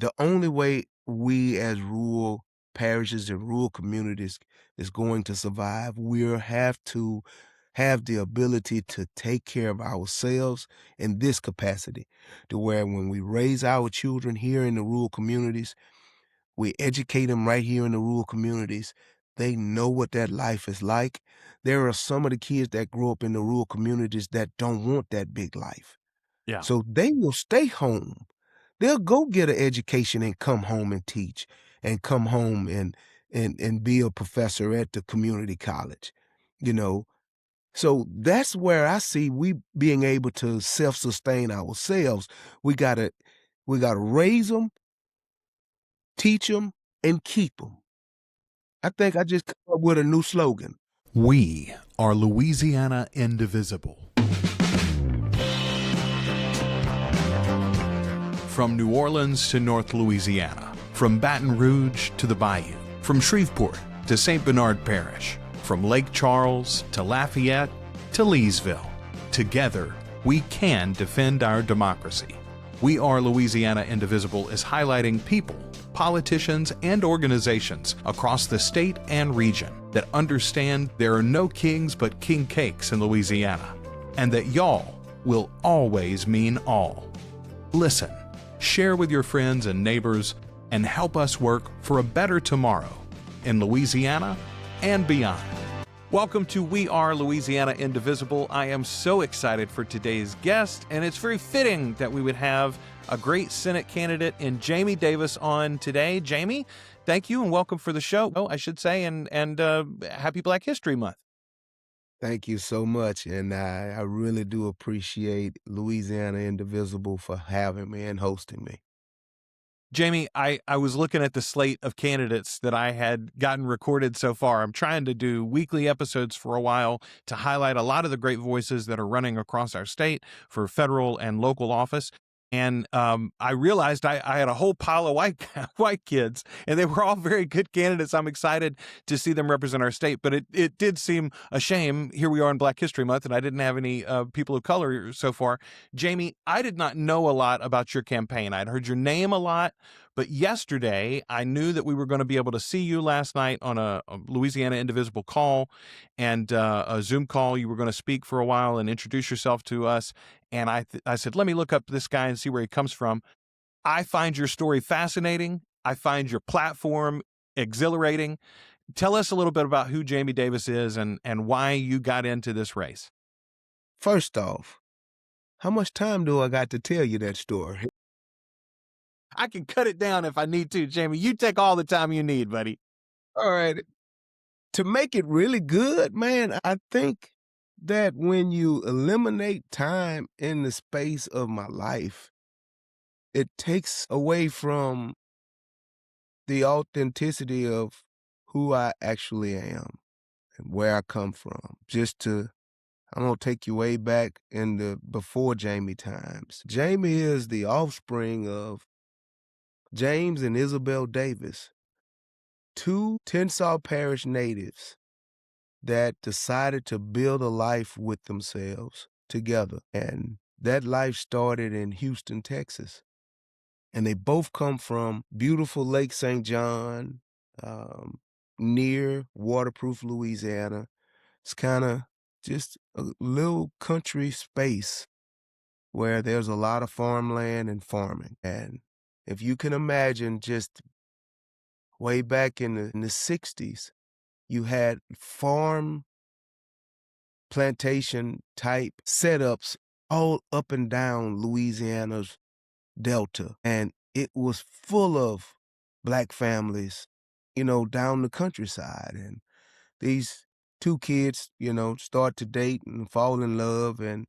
The only way we as rural parishes and rural communities is going to survive, we'll have to have the ability to take care of ourselves in this capacity, to where when we raise our children here in the rural communities, we educate them right here in the rural communities. They know what that life is like. There are some of the kids that grow up in the rural communities that don't want that big life. Yeah. So they will stay home. They'll go get an education and come home and teach and come home and be a professor at the community college, you know. So that's where I see we being able to self-sustain ourselves. We gotta we gotta raise them, teach them, and keep them. I think I just come up with a new slogan. We are Louisiana Indivisible. From New Orleans to North Louisiana, from Baton Rouge to the Bayou, from Shreveport to St. Bernard Parish, from Lake Charles to Lafayette to Leesville. Together, we can defend our democracy. We Are Louisiana Indivisible is highlighting people, politicians, and organizations across the state and region that understand there are no kings but king cakes in Louisiana, and that y'all will always mean all. Listen, share with your friends and neighbors, and help us work for a better tomorrow in Louisiana and beyond. Welcome to We Are Louisiana Indivisible. I am so excited for today's guest, and it's very fitting that we would have a great Senate candidate in Jamie Davis on today. Jamie, thank you and welcome for the show, I should say, and happy Black History Month. Thank you so much, and I really do appreciate Louisiana Indivisible for having me and hosting me. Jamie, I was looking at the slate of candidates that I had gotten recorded so far. I'm trying to do weekly episodes for a while to highlight a lot of the great voices that are running across our state for federal and local office. And I realized I had a whole pile of white kids, and they were all very good candidates. I'm excited to see them represent our state, but it did seem a shame. Here we are in Black History Month, and I didn't have any people of color so far. Jamie, I did not know a lot about your campaign. I'd heard your name a lot, but yesterday I knew that we were going to be able to see you last night on a Louisiana Indivisible call and a Zoom call. You were going to speak for a while and introduce yourself to us. And I said, let me look up this guy and see where he comes from. I find your story fascinating. I find your platform exhilarating. Tell us a little bit about who Jamie Davis is and why you got into this race. First off, how much time do I got to tell you that story? I can cut it down if I need to, Jamie. You take all the time you need, buddy. All right. To make it really good, man, I think that when you eliminate time in the space of my life, it takes away from the authenticity of who I actually am and where I come from. I'm gonna take you way back in the before Jamie times. Jamie is the offspring of James and Isabel Davis, two Tensas Parish natives that decided to build a life with themselves together. And that life started in Houston, Texas. And they both come from beautiful Lake St. John, near waterproof Louisiana. It's kind of just a little country space where there's a lot of farmland and farming. And if you can imagine, just way back in the 60s, you had farm plantation type setups all up and down Louisiana's Delta. And it was full of Black families, down the countryside. And these two kids, start to date and fall in love, and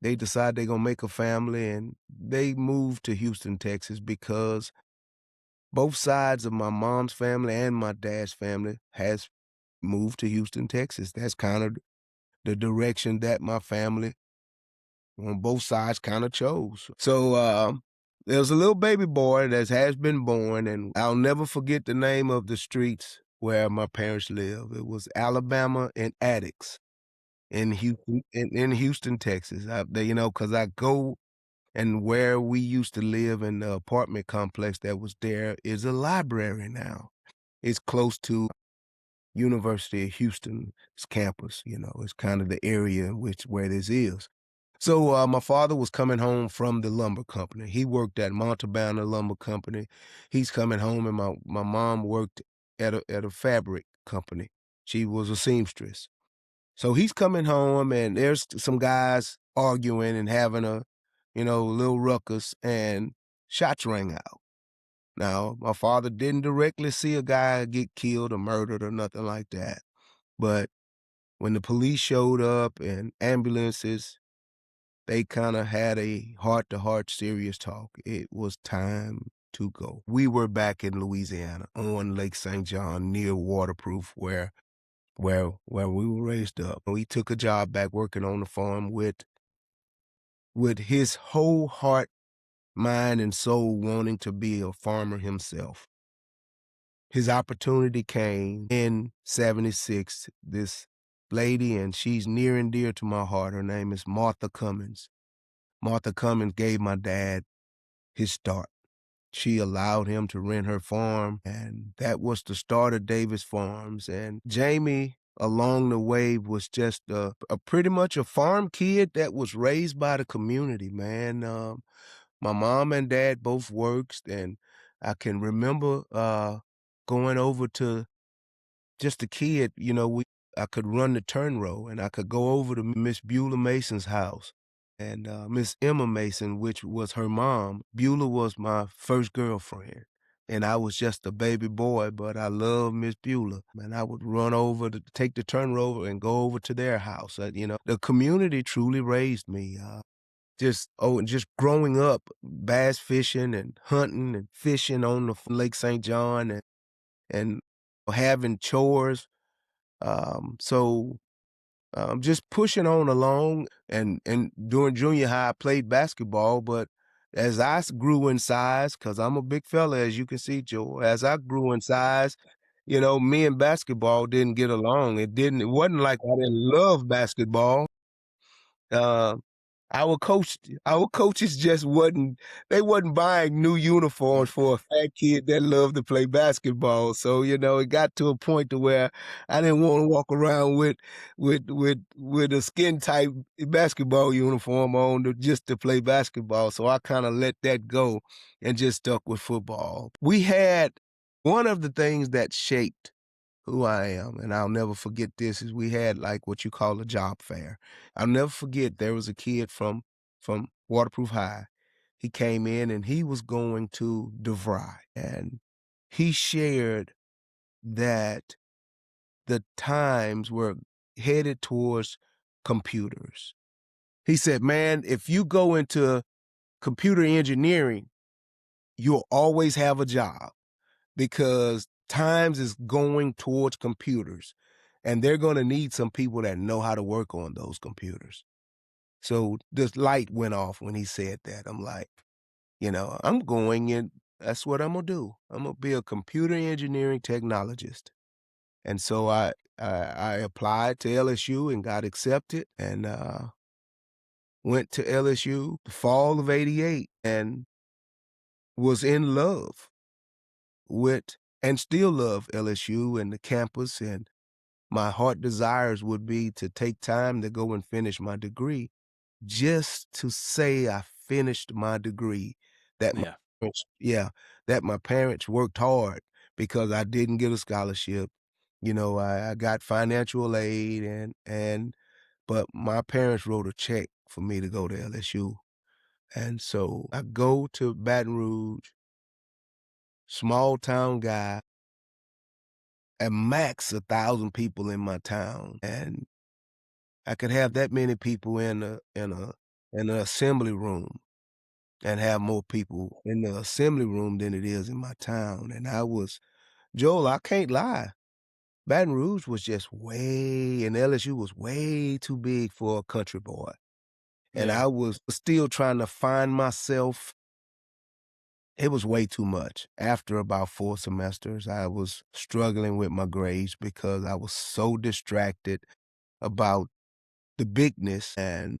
they decide they're going to make a family, and they move to Houston, Texas, because both sides of my mom's family and my dad's family has moved to Houston, Texas. That's kind of the direction that my family on both sides kind of chose. So there's a little baby boy that has been born, and I'll never forget the name of the streets where my parents live. It was Alabama and Addicts in Houston, Texas. Because I go And where we used to live in the apartment complex that was there is a library now. It's close to University of Houston's campus, it's kind of the area in which where this is. So my father was coming home from the lumber company. He worked at Montalbano Lumber Company. He's coming home, and my mom worked at a fabric company. She was a seamstress. So he's coming home, and there's some guys arguing and having a, little ruckus, and shots rang out. Now, my father didn't directly see a guy get killed or murdered or nothing like that. But when the police showed up and ambulances, they kind of had a heart-to-heart serious talk. It was time to go. We were back in Louisiana on Lake St. John near Waterproof where we were raised up. We took a job back working on the farm with his whole heart, mind, and soul wanting to be a farmer himself. His opportunity came in 76. This lady, and she's near and dear to my heart. Her name is Martha Cummins. Martha Cummins gave my dad his start. She allowed him to rent her farm, and that was the start of Davis Farms. And Jamie, along the way, was just a pretty much a farm kid that was raised by the community, man. My mom and dad both worked, and I can remember going over to just a kid, I could run the turn row, and I could go over to Miss Beulah Mason's house and Miss Emma Mason, which was her mom. Beulah was my first girlfriend, and I was just a baby boy, but I loved Miss Beulah. And I would run over to take the turn row and go over to their house. The community truly raised me. Just growing up, bass fishing and hunting and fishing on the Lake St. John and having chores. Just pushing on along, and during junior high, I played basketball, but as I grew in size, because I'm a big fella, as you can see, Joe, as I grew in size, me and basketball didn't get along. It wasn't like I didn't love basketball. Uh, our coaches just wasn't buying new uniforms for a fat kid that loved to play basketball. So, it got to a point to where I didn't want to walk around with a skin tight basketball uniform on just to play basketball. So I kind of let that go and just stuck with football. We had one of the things that shaped who I am, and I'll never forget this, is we had like what you call a job fair. I'll never forget there was a kid from Waterproof High. He came in and he was going to DeVry, and he shared that the times were headed towards computers. He said, man, if you go into computer engineering, you'll always have a job, because times is going towards computers, and they're going to need some people that know how to work on those computers. So this light went off when he said that. I'm like, I'm going in. That's what I'm going to do. I'm going to be a computer engineering technologist. And so I applied to LSU and got accepted, and went to LSU the fall of '88 and was in love with, and still love, LSU and the campus, and my heart desires would be to take time to go and finish my degree, just to say I finished my degree, that my Yeah. that my parents worked hard, because I didn't get a scholarship. I got financial aid, but my parents wrote a check for me to go to LSU. And so I go to Baton Rouge, small town guy, at max 1,000 people in my town, and I could have that many people in an assembly room, and have more people in the assembly room than it is in my town. And Joel, I can't lie, Baton Rouge was just and LSU was way too big for a country boy. And Yeah. I was still trying to find myself. It was way too much. After about 4 semesters, I was struggling with my grades because I was so distracted about the bigness. And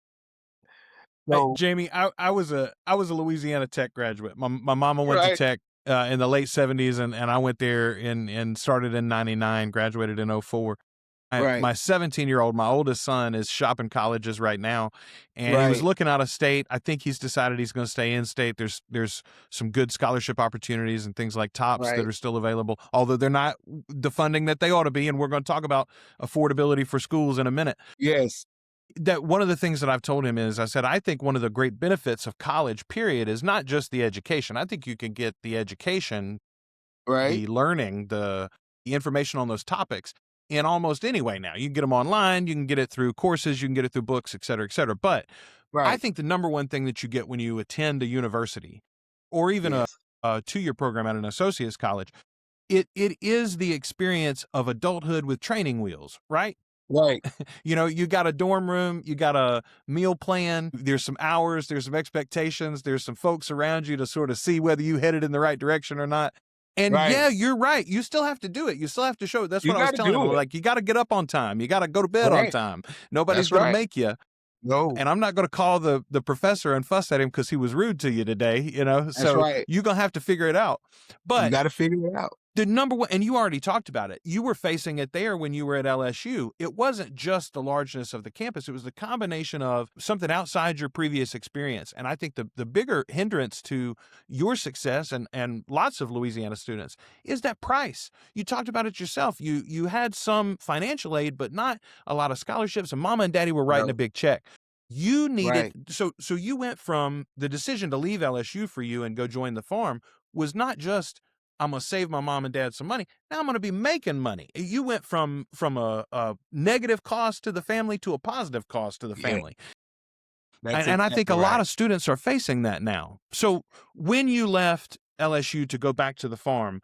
Hey, So Jamie, I was a Louisiana Tech graduate. My mama went to right, Tech in the late '70s, and I went there and started in '99, graduated in '04. right, My 17-year-old, my oldest son, is shopping colleges right now, and he was right. looking out of state. I think he's decided he's going to stay in state. There's some good scholarship opportunities and things like TOPS that Right. are still available, although they're not the funding that they ought to be. And we're going to talk about affordability for schools in a minute. Yes. That one of the things that I've told him is, I said, I think one of the great benefits of college, period, is not just the education. I think you can get the education, Right. the learning, the information on those topics in almost any way now. You can get them online, you can get it through courses, you can get it through books, et cetera, et cetera. But I Right. think the number one thing that you get when you attend a university or even Yes. a two-year program at an associate's college, it is the experience of adulthood with training wheels, right? Right. You know, you got a dorm room, you got a meal plan, there's some hours, there's some expectations, there's some folks around you to sort of see whether you headed in the right direction or not. And Right. yeah, you're right. You still have to do it. You still have to show it. That's You what I was got to telling him. I'm do it. like, you got to get up on time. You got to go to bed on Right. time. Nobody's That's going to right. make you. No. And I'm not going to call the professor and fuss at him because he was rude to you today, you know? That's So right. you're going to have to figure it out. You But got to figure it out. the number one, and you already talked about it, you were facing it there when you were at LSU. It wasn't just the largeness of the campus, it was the combination of something outside your previous experience. And I think the bigger hindrance to your success and lots of Louisiana students is that price. You talked about it yourself. You had some financial aid, but not a lot of scholarships, and mama and daddy were writing a No. big check. You Right. needed, so you went from the decision to leave LSU for you and go join the farm was not just, I'm going to save my mom and dad some money. Now I'm going to be making money. You went from a negative cost to the family to a positive cost to the Yeah. family. That's And I think a exactly lot right. of students are facing that now. So when you left LSU to go back to the farm,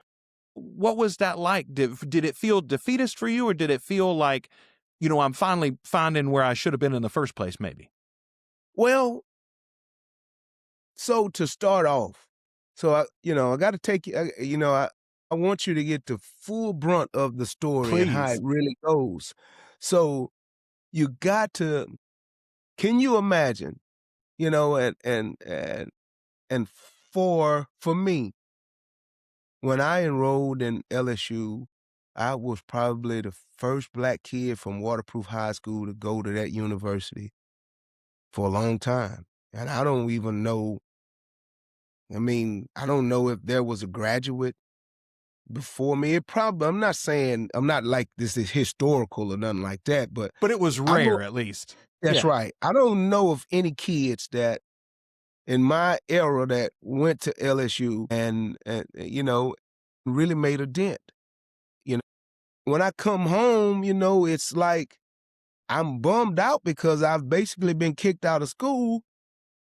what was that like? Did it feel defeatist for you, or did it feel like, you know, I'm finally finding where I should have been in the first place, maybe? Well, so to start off, I got to take you. I want you to get the full brunt of the story and how Please. it really goes. So you got to. Can you imagine? And for me, when I enrolled in LSU, I was probably the first black kid from Waterproof High School to go to that university for a long time. And I don't even know, I mean, I don't know if there was a graduate before me. I'm not saying, I'm not like this is historical or nothing like that, but But it was I don't, rare, at least. that's Yeah. right. I don't know of any kids that in my era that went to LSU and really made a dent. You know, when I come home, it's like I'm bummed out because I've basically been kicked out of school.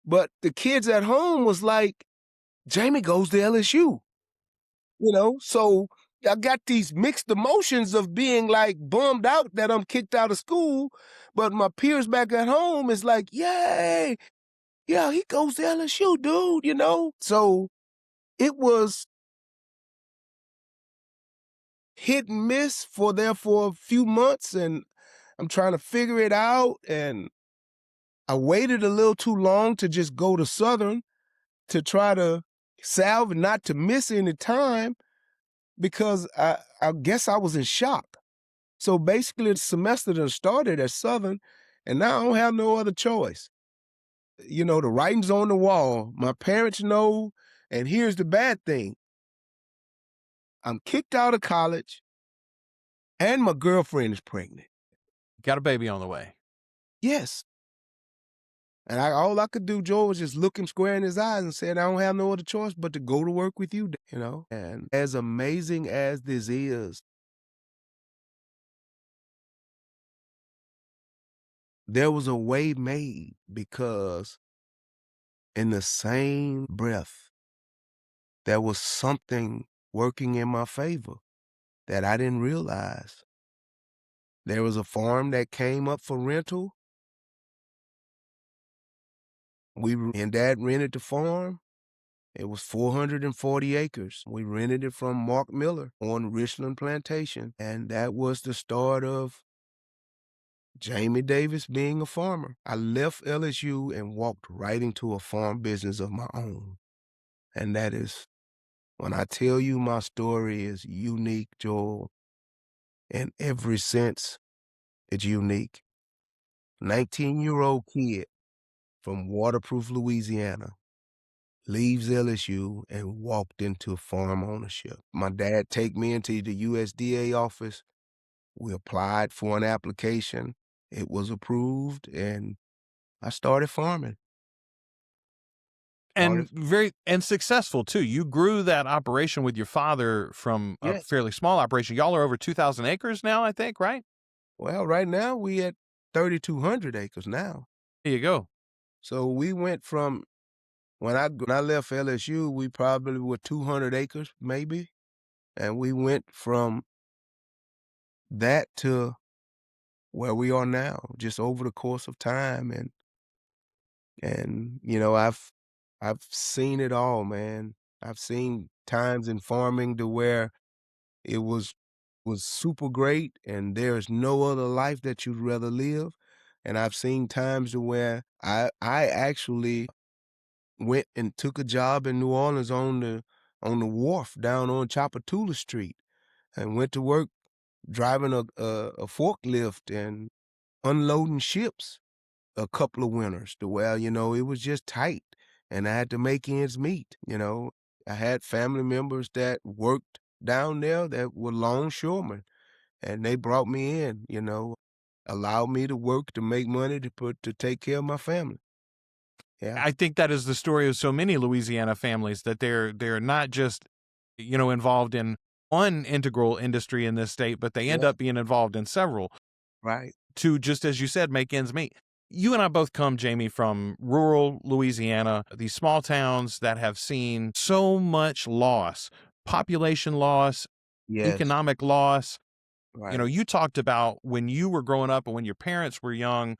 But the kids at home was like, Jamie goes to LSU, So I got these mixed emotions of being like bummed out that I'm kicked out of school. But my peers back at home is like, yay, yeah, he goes to LSU, dude. So it was hit and miss for a few months, and I'm trying to figure it out. And I waited a little too long to just go to Southern to try to salve and not to miss any time because I guess I was in shock. So basically, the semester that started at Southern, and now I don't have no other choice. The writing's on the wall. My parents know, and here's the bad thing. I'm kicked out of college, and my girlfriend is pregnant. Got a baby on the way. Yes. And all I could do, Joe, was just look him square in his eyes and said, I don't have no other choice but to go to work with you. And as amazing as this is, there was a way made because in the same breath, there was something working in my favor that I didn't realize. There was a farm that came up for rental. And Dad rented the farm. It was 440 acres. We rented it from Mark Miller on Richland Plantation. And that was the start of Jamie Davis being a farmer. I left LSU and walked right into a farm business of my own. And that is, when I tell you my story is unique, Joel, in every sense, it's unique. 19-year-old kid from Waterproof, Louisiana, leaves LSU and walked into farm ownership. My dad take me into the USDA office. We applied for an application. It was approved, and I started farming. And very successful too. You grew that operation with your father from a Yes. fairly small operation. Y'all are over 2,000 acres now, I think, right? Well, right now we at 3,200 acres now. There you go. So we went from when I left LSU, we probably were 200 acres maybe, and we went from that to where we are now, just over the course of time. And you know, I've seen it all, man. I've seen times in farming to where it was super great and there's no other life that you'd rather live. And I've seen times to where I actually went and took a job in New Orleans on the wharf down on Chapatula Street and went to work driving a forklift and unloading ships a couple of winters to where, you know, it was just tight and I had to make ends meet, you know. I had family members that worked down there that were longshoremen, and they brought me in, you know, allowed me to work to make money to take care of my family. Yeah. I think that is the story of so many Louisiana families, that they're not just, you know, involved in one integral industry in this state, but they end Yeah. up being involved in several Right. to, just as you said, make ends meet. You and I both come, Jamie, from rural Louisiana, these small towns that have seen so much loss, population loss, Yes. economic loss. Right. You know, you talked about when you were growing up and when your parents were young,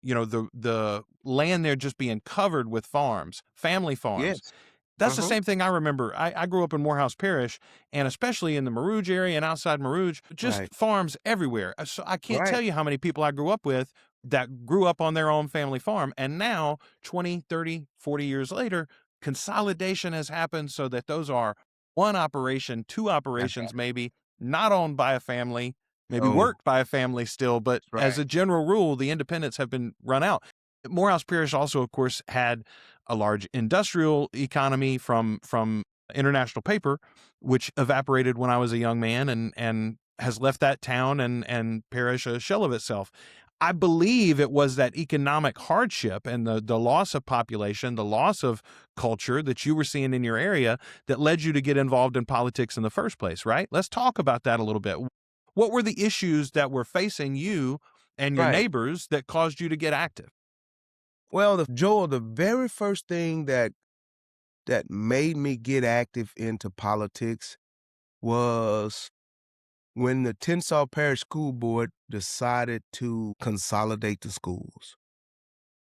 you know, the land there just being covered with farms, family farms. Yes. That's the same thing I remember. I grew up in Morehouse Parish, and especially in the Marouge area and outside Marouge, just Right. farms everywhere. So I can't Right. tell you how many people I grew up with that grew up on their own family farm. And now, 20, 30, 40 years later, consolidation has happened so that those are one operation, two operations maybe, not owned by a family, maybe Oh, worked by a family still, but as right. a general rule, the independents have been run out. Morehouse Parish also, of course, had a large industrial economy from International Paper, which evaporated when I was a young man and has left that town and parish a shell of itself. I believe it was that economic hardship and the loss of population, the loss of culture that you were seeing in your area that led you to get involved in politics in the first place, right? Let's talk about that a little bit. What were the issues that were facing you and your Right. neighbors that caused you to get active? Well, Joel, the very first thing that made me get active into politics was when the Tensas Parish School Board decided to consolidate the schools.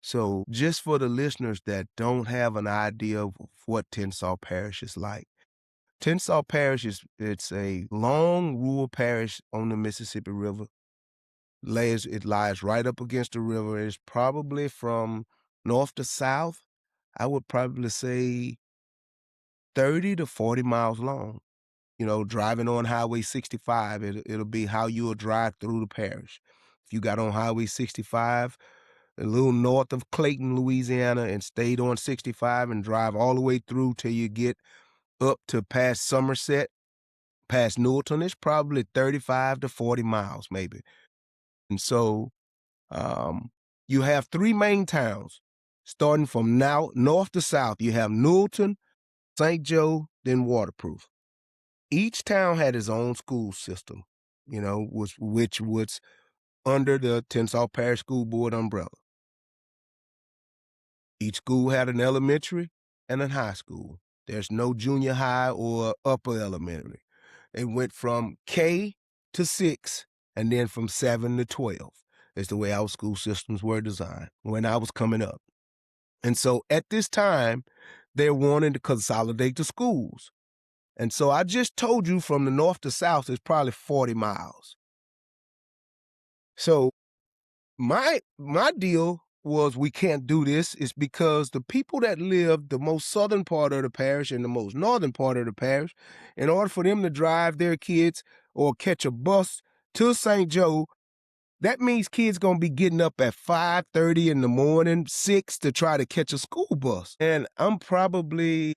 So just for the listeners that don't have an idea of what Tensas Parish is like, Tensas Parish it's a long rural parish on the Mississippi River. It lies right up against the river. It's probably from north to south, I would probably say 30 to 40 miles long. You know, driving on Highway 65, it'll be how you'll drive through the parish. If you got on Highway 65, a little north of Clayton, Louisiana, and stayed on 65 and drive all the way through till you get up to past Somerset, past Newellton, it's probably 35 to 40 miles maybe. And so you have three main towns, starting from now north to south. You have Newellton, St. Joe, then Waterproof. Each town had its own school system, you know, which was under the Tensas Parish School Board umbrella. Each school had an elementary and a high school. There's no junior high or upper elementary. It went from K to 6 and then from 7 to 12. Is the way our school systems were designed when I was coming up. And so at this time, they're wanting to consolidate the schools. And so I just told you from the north to south is probably 40 miles. So My deal was we can't do this is because the people that live the most southern part of the parish and the most northern part of the parish, in order for them to drive their kids or catch a bus to St. Joe, that means kids gonna be getting up at 5:30 in the morning, 6 to try to catch a school bus. And I'm probably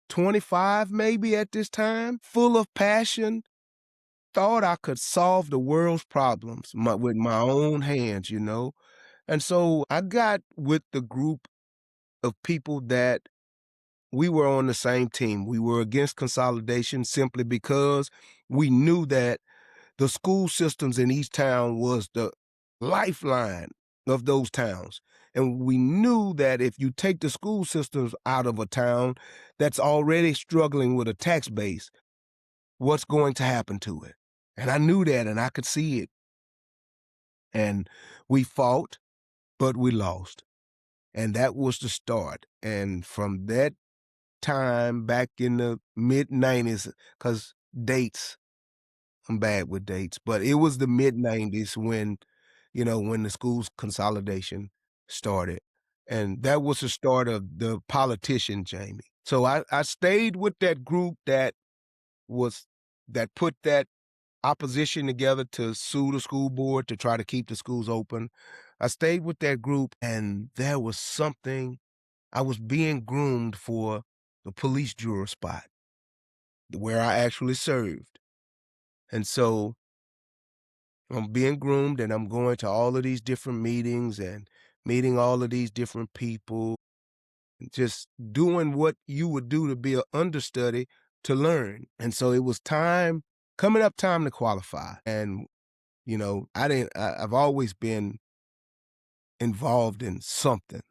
25 maybe at this time, full of passion, thought I could solve the world's problems with my own hands, you know? And so I got with the group of people that we were on the same team. We were against consolidation simply because we knew that the school systems in each town was the lifeline of those towns. And we knew that if you take the school systems out of a town that's already struggling with a tax base, what's going to happen to it? And I knew that and I could see it. And we fought, but we lost. And that was the start. And from that time back in the mid-90s, because dates, I'm bad with dates, but it was the mid-90s when, when the schools consolidation started. And that was the start of the politician, Jamie. So I stayed with that group that put that opposition together to sue the school board to try to keep the schools open. I stayed with that group, and there was something. I was being groomed for the police juror spot where I actually served. And so I'm being groomed and I'm going to all of these different meetings and meeting all of these different people, just doing what you would do to be an understudy to learn. And so it was coming up time to qualify. And, I've always been involved in something.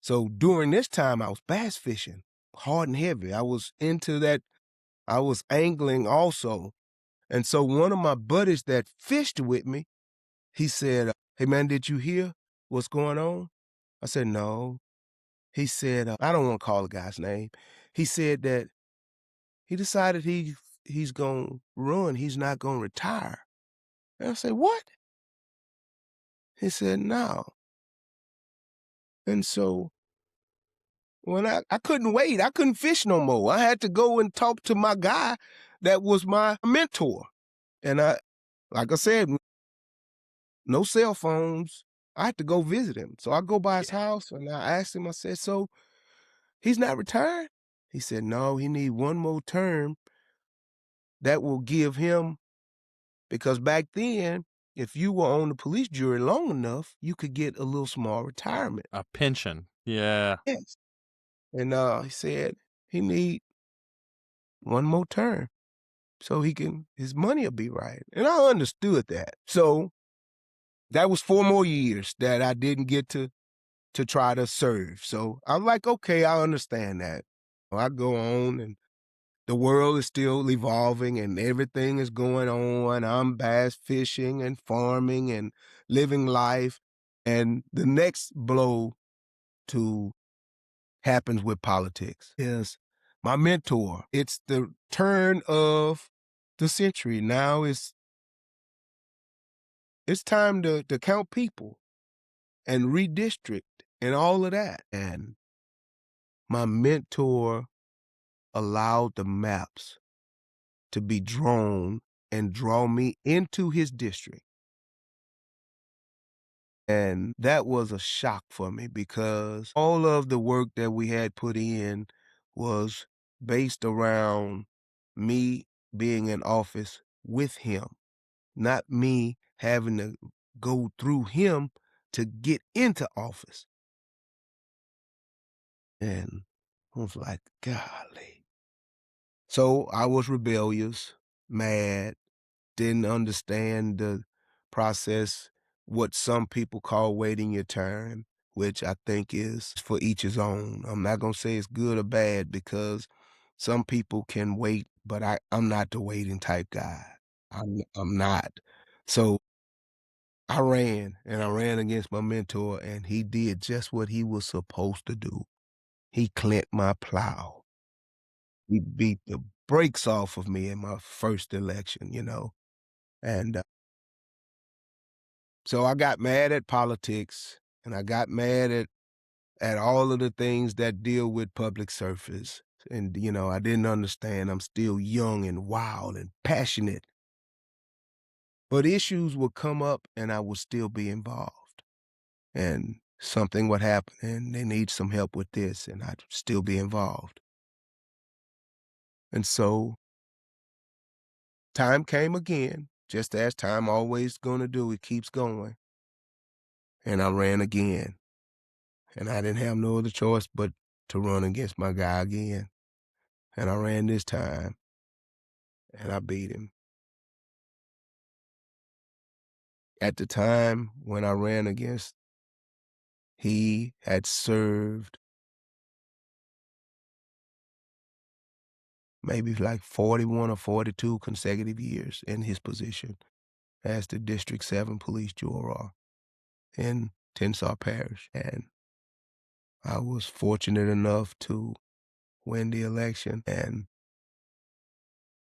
So during this time, I was bass fishing hard and heavy. I was into that. I was angling also. And so one of my buddies that fished with me, he said, "Hey man, did you hear what's going on?" I said, "No." He said, I don't want to call the guy's name. He said that he decided he's going to run. He's not going to retire. And I said, "What?" He said, "No." And so when I couldn't wait, I couldn't fish no more. I had to go and talk to my guy that was my mentor. And like I said, no cell phones. I had to go visit him. So I go by his house and I asked him, I said, "So he's not retired?" He said, "No, he need one more term that will give him," because back then, if you were on the police jury long enough, you could get a little small retirement. A pension. Yeah. Yes. And he said he need one more term so his money will be right. And I understood that. So that was 4 more years that I didn't get to try to serve. So I'm like, okay, I understand that. I go on and the world is still evolving and everything is going on. I'm bass fishing and farming and living life. And the next blow to happens with politics is my mentor. It's the turn of the century. Now it's time to count people and redistrict and all of that. And my mentor allowed the maps to be drawn and draw me into his district. And that was a shock for me because all of the work that we had put in was based around me being in office with him, not me having to go through him to get into office. And I was like, golly. So I was rebellious, mad, didn't understand the process, what some people call waiting your turn, which I think is for each his own. I'm not going to say it's good or bad because some people can wait, but I'm not the waiting type guy. I'm not. So I ran and I ran against my mentor and he did just what he was supposed to do. He clamped my plow. He beat the brakes off of me in my first election, and So I got mad at politics, and I got mad at all of the things that deal with public service. And, I didn't understand. I'm still young and wild and passionate. But issues would come up and I would still be involved. And something would happen and they need some help with this and I'd still be involved. And so time came again, just as time always gonna do, it keeps going. And I ran again. And I didn't have no other choice but to run against my guy again. And I ran this time and I beat him. At the time when I ran against, he had served maybe like 41 or 42 consecutive years in his position as the District 7 police juror in Tensar Parish. And I was fortunate enough to win the election, and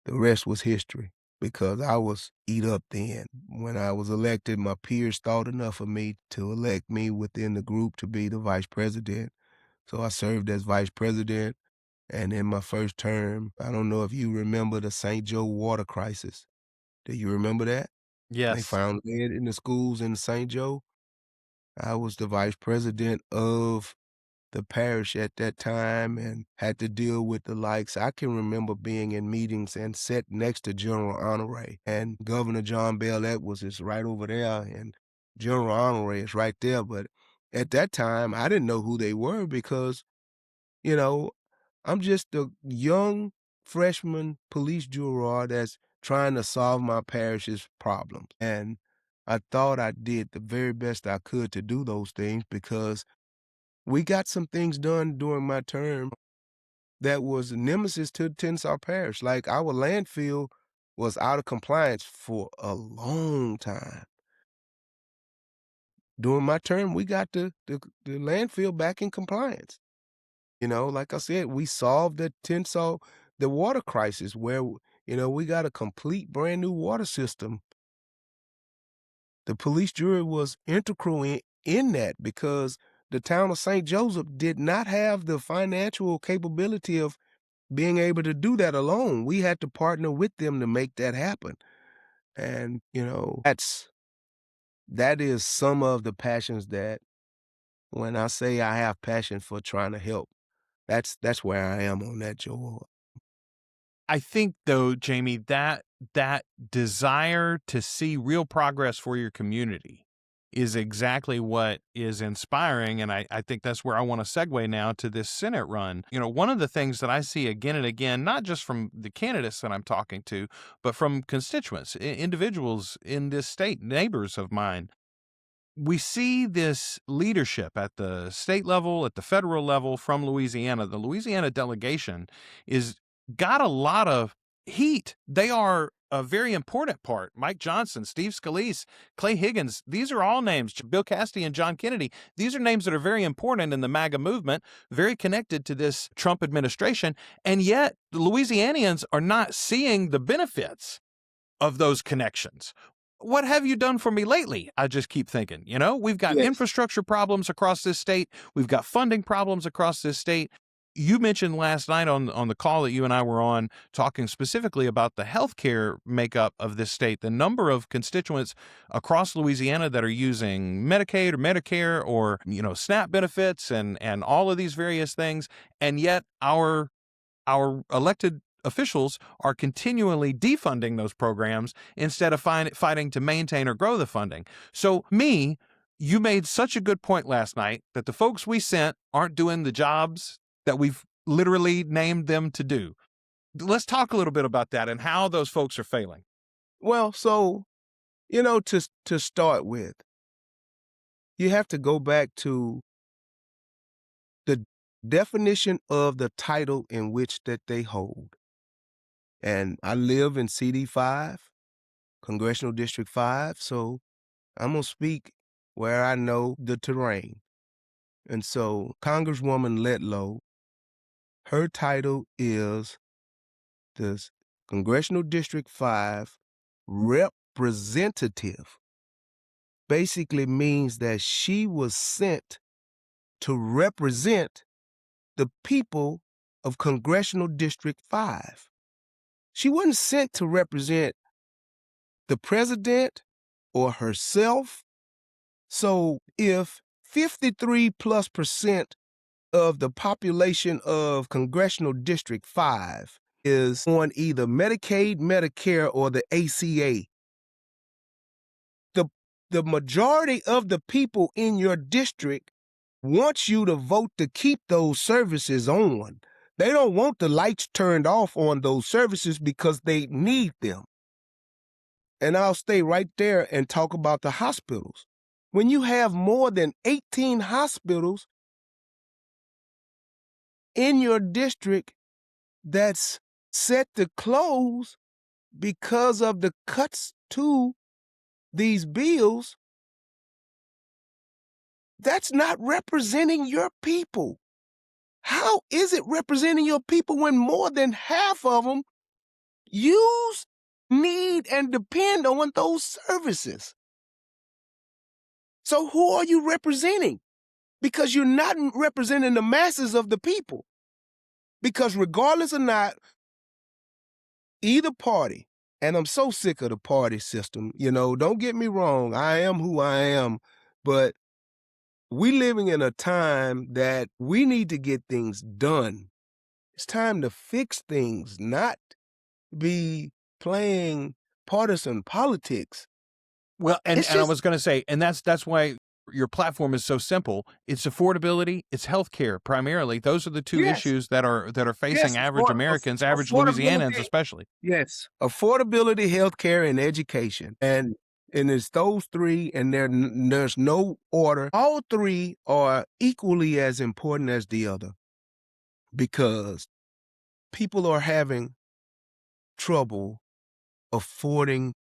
the rest was history because I was eat up then. When I was elected, my peers thought enough of me to elect me within the group to be the vice president. So I served as vice president. And in my first term, I don't know if you remember the St. Joe water crisis. Do you remember that? They Yes. found lead in the schools in St. Joe. I was the vice president of the parish at that time and had to deal with the likes. I can remember being in meetings and sat next to General Honore, and Governor John Bell Edwards is right over there, and General Honore is right there. But at that time, I didn't know who they were because, you know, I'm just a young freshman police juror that's trying to solve my parish's problems. And I thought I did the very best I could to do those things because we got some things done during my term that was a nemesis to Tensar Parish. Like our landfill was out of compliance for a long time. During my term, we got the landfill back in compliance. Like I said, we solved the water crisis where, we got a complete brand new water system. The police jury was integral in that because the town of St. Joseph did not have the financial capability of being able to do that alone. We had to partner with them to make that happen. And, that is some of the passions that when I say I have passion for trying to help, that's where I am on that, Joel. I think though, Jamie, that desire to see real progress for your community is exactly what is inspiring. And I think that's where I want to segue now to this Senate run. One of the things that I see again and again, not just from the candidates that I'm talking to, but from constituents, individuals in this state, neighbors of mine, we see this leadership at the state level, at the federal level from Louisiana. The Louisiana delegation is got a lot of heat. They are a very important part. Mike Johnson, Steve Scalise, Clay Higgins, these are all names. Bill Cassidy and John Kennedy. These are names that are very important in the MAGA movement, very connected to this Trump administration. And yet the Louisianians are not seeing the benefits of those connections. What have you done for me lately? I just keep thinking, we've got Yes. infrastructure problems across this state. We've got funding problems across this state. You mentioned last night on the call that you and I were on talking specifically about the healthcare makeup of this state, the number of constituents across Louisiana that are using Medicaid or Medicare or, SNAP benefits and all of these various things. And yet our elected officials are continually defunding those programs instead of fighting to maintain or grow the funding. So you made such a good point last night that the folks we sent aren't doing the jobs that we've literally named them to do. Let's talk a little bit about that and how those folks are failing. Well, so, to start with, you have to go back to the definition of the title in which that they hold. And I live in CD5, Congressional District 5, so I'm going to speak where I know the terrain. And so Congresswoman Letlow, her title is the Congressional District 5 Representative basically means that she was sent to represent the people of Congressional District 5. She wasn't sent to represent the president or herself. So if 53+% of the population of Congressional District 5 is on either Medicaid, Medicare, or the ACA, the majority of the people in your district wants you to vote to keep those services on. They don't want the lights turned off on those services because they need them. And I'll stay right there and talk about the hospitals. When you have more than 18 hospitals in your district that's set to close because of the cuts to these bills, that's not representing your people. How is it representing your people when more than half of them use, need, and depend on those services? So who are you representing? Because you're not representing the masses of the people. Because regardless or not, either party, and I'm so sick of the party system, don't get me wrong, I am who I am, but we living in a time that we need to get things done. It's time to fix things, not be playing partisan politics. Well, and It's I just was going to say, and that's why your platform is so simple. It's affordability, it's healthcare primarily. Those are the two yes, issues that are facing yes, average Americans, average Louisianans affordability. especially. Yes, affordability, healthcare, and education, and it's those three, and there's no order. All three are equally as important as the other because people are having trouble affording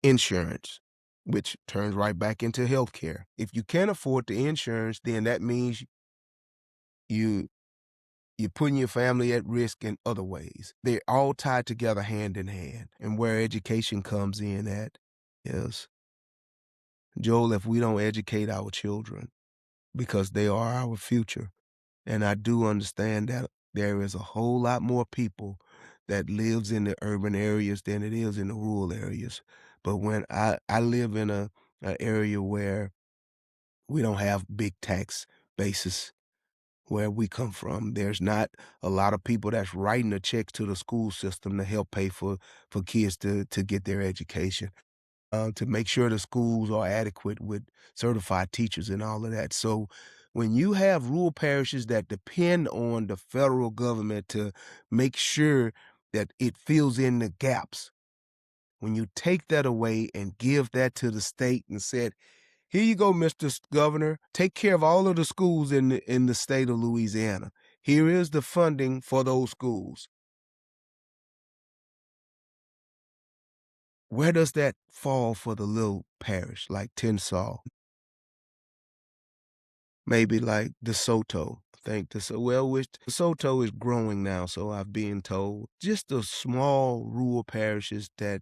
insurance, which turns right back into healthcare. If you can't afford the insurance, then that means you're putting your family at risk in other ways. They're all tied together hand in hand. And where education comes in at is, Joel, if we don't educate our children, because they are our future, and I do understand that there is a whole lot more people that lives in the urban areas than it is in the rural areas. But when I live in an area where we don't have big tax bases where we come from. There's not a lot of people that's writing the checks to the school system to help pay for kids to get their education, to make sure the schools are adequate with certified teachers and all of that. So when you have rural parishes that depend on the federal government to make sure that it fills in the gaps, when you take that away and give that to the state and said, here you go, Mr. Governor. Take care of all of the schools in the state of Louisiana. Here is the funding for those schools. Where does that fall for the little parish like Tensas? Maybe like DeSoto. I think which DeSoto is growing now, so I've been told. Just the small rural parishes that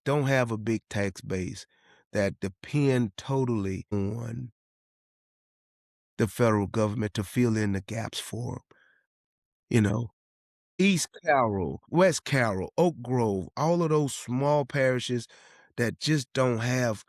don't have a big tax base, that depend totally on the federal government to fill in the gaps for them. East Carroll, West Carroll, Oak Grove, all of those small parishes that just don't have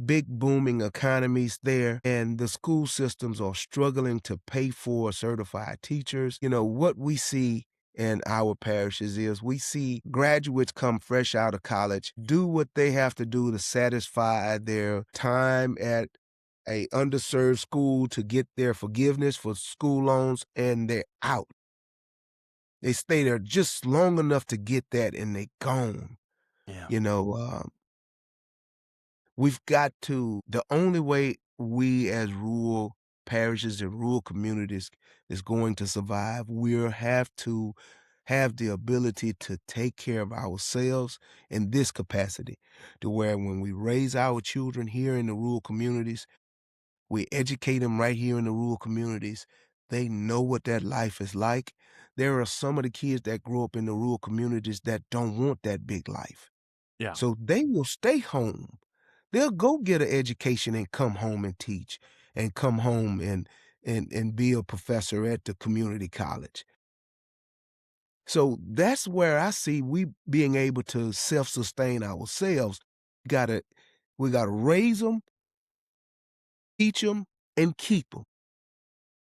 big booming economies there, and the school systems are struggling to pay for certified teachers. What we see in our parishes is we see graduates come fresh out of college, do what they have to do to satisfy their time at a underserved school to get their forgiveness for school loans, and they're out. They stay there just long enough to get that, and they gone. Yeah. We've got to, the only way we as rural parishes and rural communities is going to survive, we'll have to have the ability to take care of ourselves in this capacity, to where when we raise our children here in the rural communities, we educate them right here in the rural communities. They know what that life is like. There are some of the kids that grow up in the rural communities that don't want that big life. Yeah. So they will stay home. they'll go get an education and come home and teach and come home and be a professor at the community college. So that's where I see we being able to self-sustain ourselves. Gotta we gotta raise them, teach them, and keep them.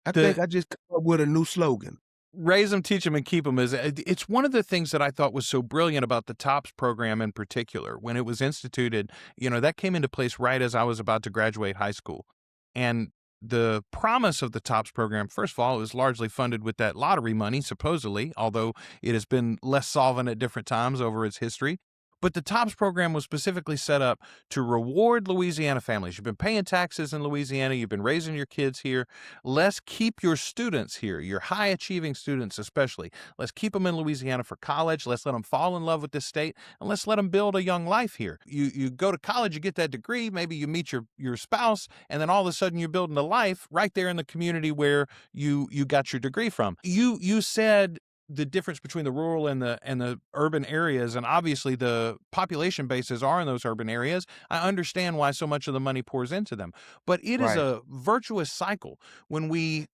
I think The I just come up with a new slogan. raise them, teach them, and keep them is it's one of the things that I thought was so brilliant about the TOPS program in particular. When it was instituted, that came into place right as I was about to graduate high school. And the promise of the TOPS program, first of all, it was largely funded with that lottery money, supposedly, although it has been less solvent at different times over its history. But the TOPS program was specifically set up to reward Louisiana families. You've been paying taxes in Louisiana, you've been raising your kids here. Let's keep your students here, your high achieving students especially. Let's keep them in Louisiana for college. Let's let them fall in love with this state, and let's let them build a young life here. You go to college, you get that degree, maybe you meet your spouse, and then all of a sudden you're building a life right there in the community where you got your degree from. You said the difference between the rural and the urban areas, and obviously the population bases are in those urban areas. I understand why so much of the money pours into them, but it is Right, a virtuous cycle when we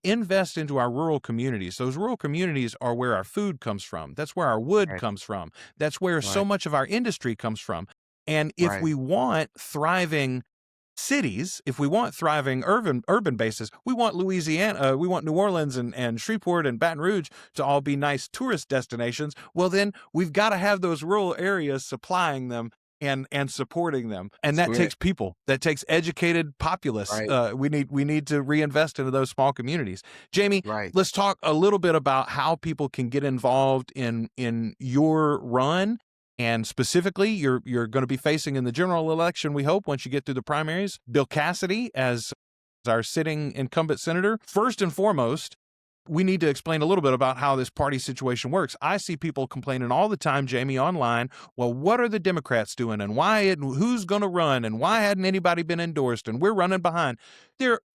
invest into our rural communities. Those rural communities are where our food comes from. That's where our wood right, comes from. That's where so right, much of our industry comes from. And if right. we want thriving cities, if we want thriving urban bases, we want Louisiana, we want New Orleans and Shreveport and Baton Rouge to all be nice tourist destinations. Well, then we've got to have those rural areas supplying them and supporting them, and That's that takes correct. people, that takes educated populace. Right, We need to reinvest into those small communities. Jamie, right. let's talk a little bit about how people can get involved in your run. And specifically, you're going to be facing in the general election, we hope, once you get through the primaries, Bill Cassidy as our sitting incumbent senator. First and foremost, we need to explain a little bit about how this party situation works. I see people complaining all the time, Jamie, online. Well, what are the Democrats doing, and why? And who's going to run, and why hadn't anybody been endorsed? And we're running behind.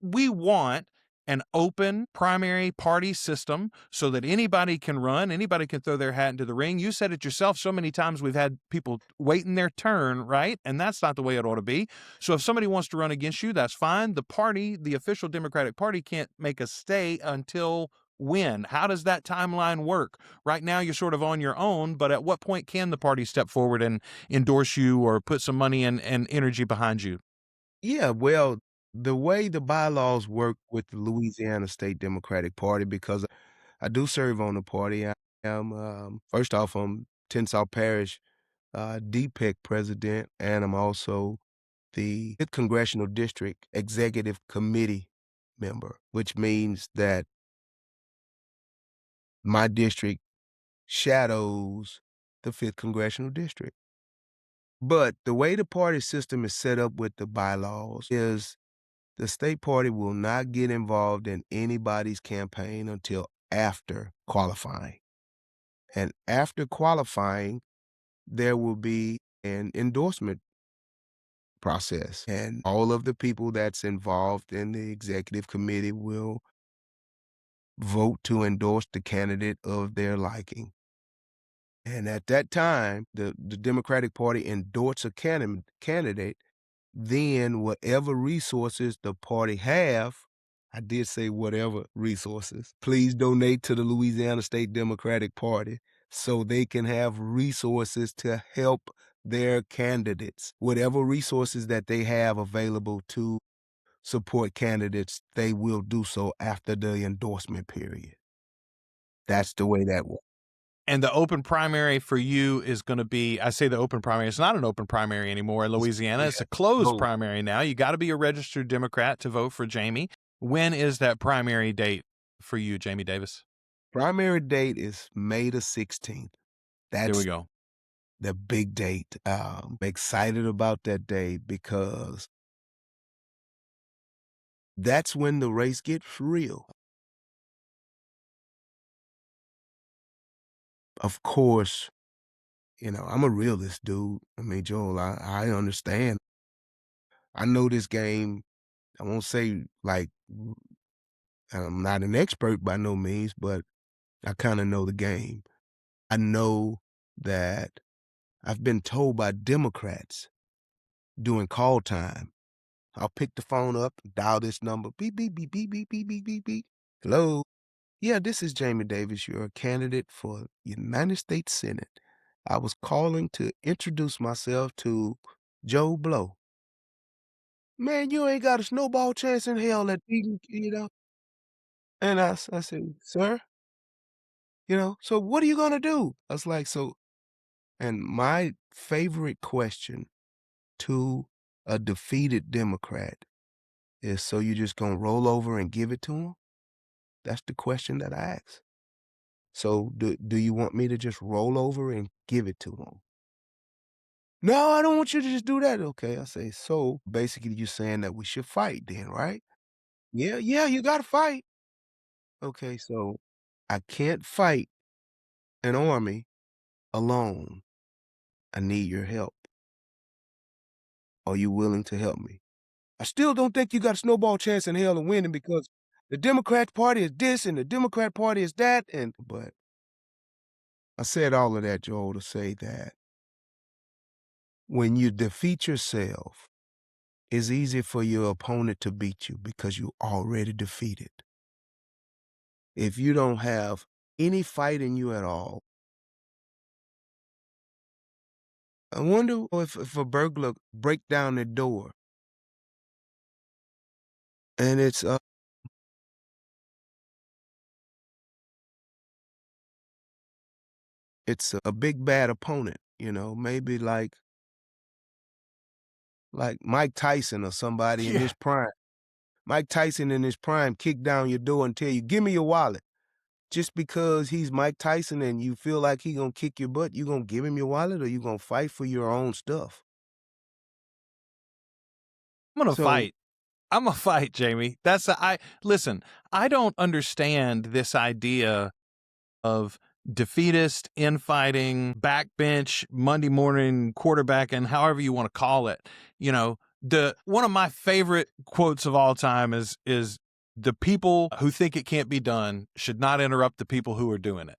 We want an open primary party system so that anybody can run, anybody can throw their hat into the ring. You said it yourself so many times, we've had people waiting their turn, right? And that's not the way it ought to be. So if somebody wants to run against you, that's fine. The party, the official Democratic Party, can't make a stay until when? How does that timeline work? Right now, you're sort of on your own, but at what point can the party step forward and endorse you or put some money and energy behind you? Yeah, well, the way the bylaws work with the Louisiana State Democratic Party, because I do serve on the party. I am, first off, I'm Tensas Parish DPEC president, and I'm also the 5th Congressional District Executive Committee member, which means that my district shadows the 5th Congressional District. But the way the party system is set up with the bylaws is the state party will not get involved in anybody's campaign until after qualifying. And after qualifying, there will be an endorsement process. And all of the people that's involved in the executive committee will vote to endorse the candidate of their liking. And at that time, the Democratic Party endorses a candidate, then whatever resources the party have, I did say whatever resources, please donate to the Louisiana State Democratic Party so they can have resources to help their candidates. Whatever resources that they have available to support candidates, they will do so after the endorsement period. That's the way that works. And the open primary for you is going to be, I say the open primary, it's not an open primary anymore in Louisiana. Yeah, It's a closed vote. primary now. You got to be a registered Democrat to vote for Jamie. When is that primary date for you, Jamie Davis? Primary date is May the 16th. There we That's go. the big date. Excited about that day because that's when the race gets real. Of course, I'm a realist, dude. I mean, Joel, I understand. I know this game. I won't say like I'm not an expert by no means, but I kind of know the game. I know that I've been told by Democrats during call time. I'll pick the phone up, dial this number, beep, beep, beep, beep, beep, beep, beep, beep, beep. Hello? Yeah, this is Jamie Davis. You're a candidate for United States Senate. I was calling to introduce myself to Joe Blow. Man, you ain't got a snowball chance in hell at beating, And I said, sir, so what are you going to do? I was like, and my favorite question to a defeated Democrat is, so you just going to roll over and give it to him? That's the question that I ask. So do you want me to just roll over and give it to him? No, I don't want you to just do that. Okay, I say, so basically you're saying that we should fight then, right? Yeah, you got to fight. Okay, so I can't fight an army alone. I need your help. Are you willing to help me? I still don't think you got a snowball chance in hell of winning, because the Democrat Party is this and the Democrat Party is that. But I said all of that, Joel, to say that when you defeat yourself, it's easy for your opponent to beat you because you're already defeated. If you don't have any fight in you at all, I wonder if a burglar break down the door and it's a big bad opponent, maybe like Mike Tyson or somebody in his prime. Mike Tyson in his prime kick down your door and tell you, give me your wallet. Just because he's Mike Tyson and you feel like he gonna kick your butt, you gonna give him your wallet, or you gonna fight for your own stuff? I'm gonna So fight. I'm gonna fight, Jamie. Listen, I don't understand this idea of defeatist, infighting, backbench, Monday morning quarterbacking, however you want to call it. One of my favorite quotes of all time is the people who think it can't be done should not interrupt the people who are doing it.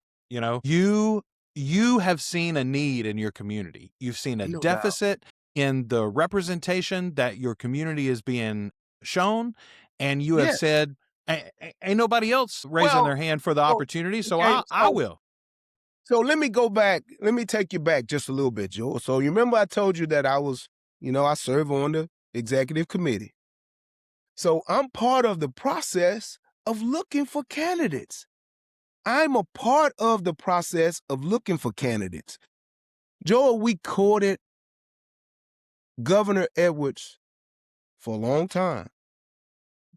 You have seen a need in your community. You've seen a deficit in the representation that your community is being shown, and you have said, ain't nobody else raising their hand for the opportunity, so I will. So let me go back. Let me take you back just a little bit, Joel. So you remember I told you that I serve on the executive committee. So I'm part of the process of looking for candidates. I'm a part of the process of looking for candidates. Joel, we courted Governor Edwards for a long time.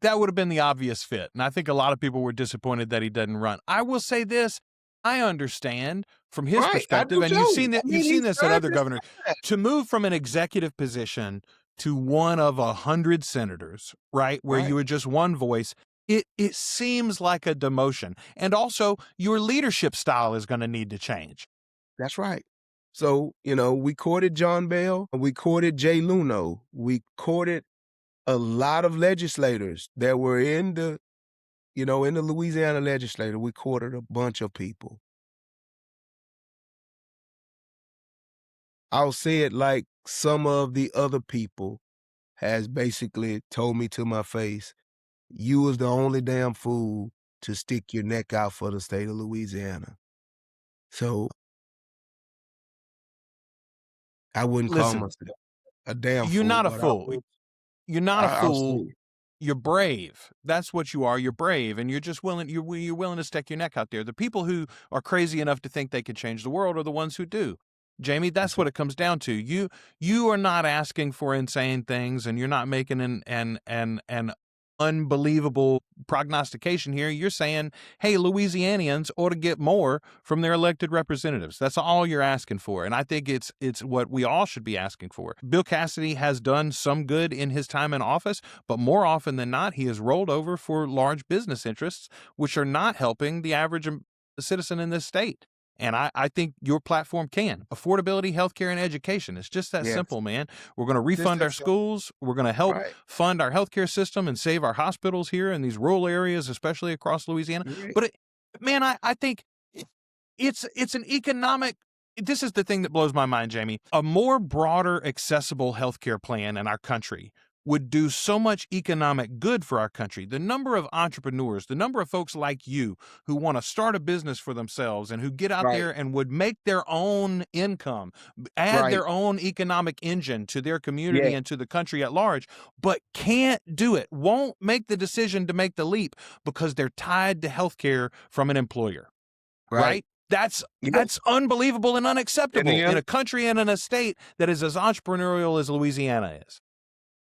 That would have been the obvious fit. And I think a lot of people were disappointed that he didn't run. I will say this. I understand from his perspective, and you've seen this at other governors, to move from an executive position to one of 100 senators, right, where you were just one voice, it seems like a demotion. And also, your leadership style is going to need to change. That's right. So, we courted John Bell, we courted Jay Luno, we courted a lot of legislators that were in the Louisiana legislature. We courted a bunch of people. I'll say it like some of the other people has basically told me to my face, you was the only damn fool to stick your neck out for the state of Louisiana. So I wouldn't call myself a damn fool. You're not a fool. You're not a fool. You're brave. That's what you are. You're brave, and you're just willing. You're willing to stick your neck out there. The people who are crazy enough to think they could change the world are the ones who do. Jamie, that's what it comes down to. You are not asking for insane things, and you're not making an unbelievable prognostication here. You're saying, hey, Louisianians ought to get more from their elected representatives. That's all you're asking for. And I think it's what we all should be asking for. Bill Cassidy has done some good in his time in office, but more often than not, he has rolled over for large business interests, which are not helping the average citizen in this state. And I think your platform can. Affordability, healthcare, and education. It's just that simple, man. We're going to refund our schools. We're going to help fund our healthcare system and save our hospitals here in these rural areas, especially across Louisiana. But, I think it's an economic this is the thing that blows my mind, Jamie. A more broader, accessible healthcare plan in our country would do so much economic good for our country. The number of entrepreneurs, the number of folks like you who want to start a business for themselves and who get out Right. there and would make their own income, add Right. their own economic engine to their community Yeah. and to the country at large, but can't do it, won't make the decision to make the leap because they're tied to healthcare from an employer, right? That's unbelievable and unacceptable in a country and in a state that is as entrepreneurial as Louisiana is.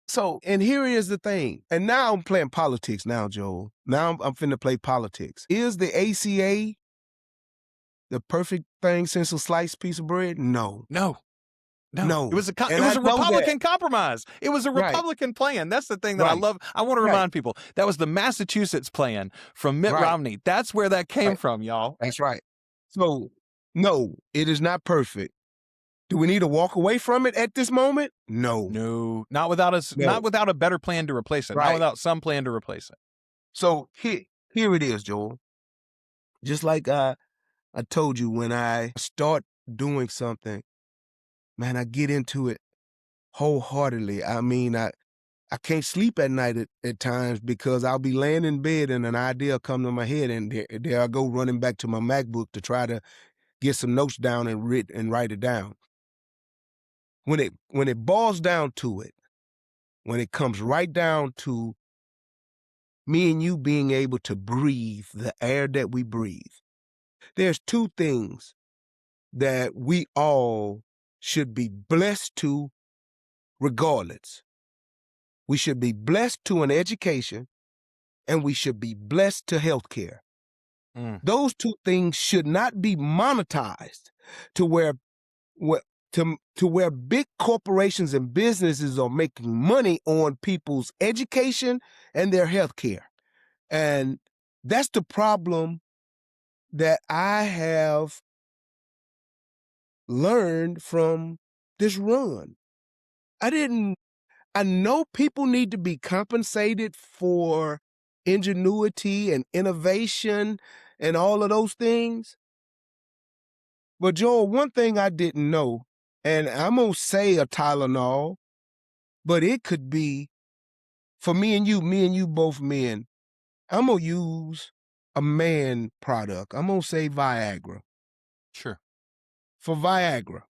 So, and here is the thing. And now I'm playing politics now, Joel. Now I'm finna play politics. Is the ACA the perfect thing since a sliced piece of bread? No. No. No. It was a And I know Republican compromise. It was a Right. Republican plan. That's the thing that I Right. love. I want to Right. remind people that was the Massachusetts plan from Mitt Right. Romney. That's where that came Right. from, y'all. That's right. So, no, it is not perfect. Do we need to walk away from it at this moment? No. No, not without us, No. not without a better plan to replace it. Not Right. without some plan to replace it. So here it is, Joel. Just like I told you, when I start doing something, man, I get into it wholeheartedly. I mean, I can't sleep at night at times because I'll be laying in bed and an idea will come to my head, and there I go running back to my MacBook to try to get some notes down and write it down. When it boils down to it, when it comes right down to me and you being able to breathe the air that we breathe, there's two things that we all should be blessed to regardless. We should be blessed to an education, and we should be blessed to health care. Those two things should not be monetized to where big corporations and businesses are making money on people's education and their health care. And that's the problem that I have learned from this run. I know people need to be compensated for ingenuity and innovation and all of those things. But Joel, one thing I didn't know, and I'm going to say a Tylenol, but it could be, for me and you both men, I'm going to use a man product. I'm going to say Viagra. Sure. For Viagra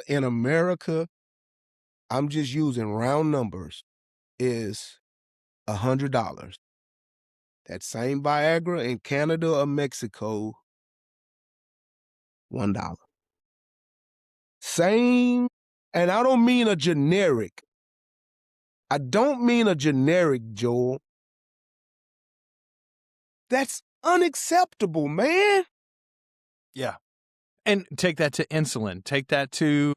in America, I'm just using round numbers, is $100. That same Viagra in Canada or Mexico, $1. Same, and I don't mean a generic. I don't mean a generic, Joel. That's unacceptable, man. Yeah. And take that to insulin. Take that to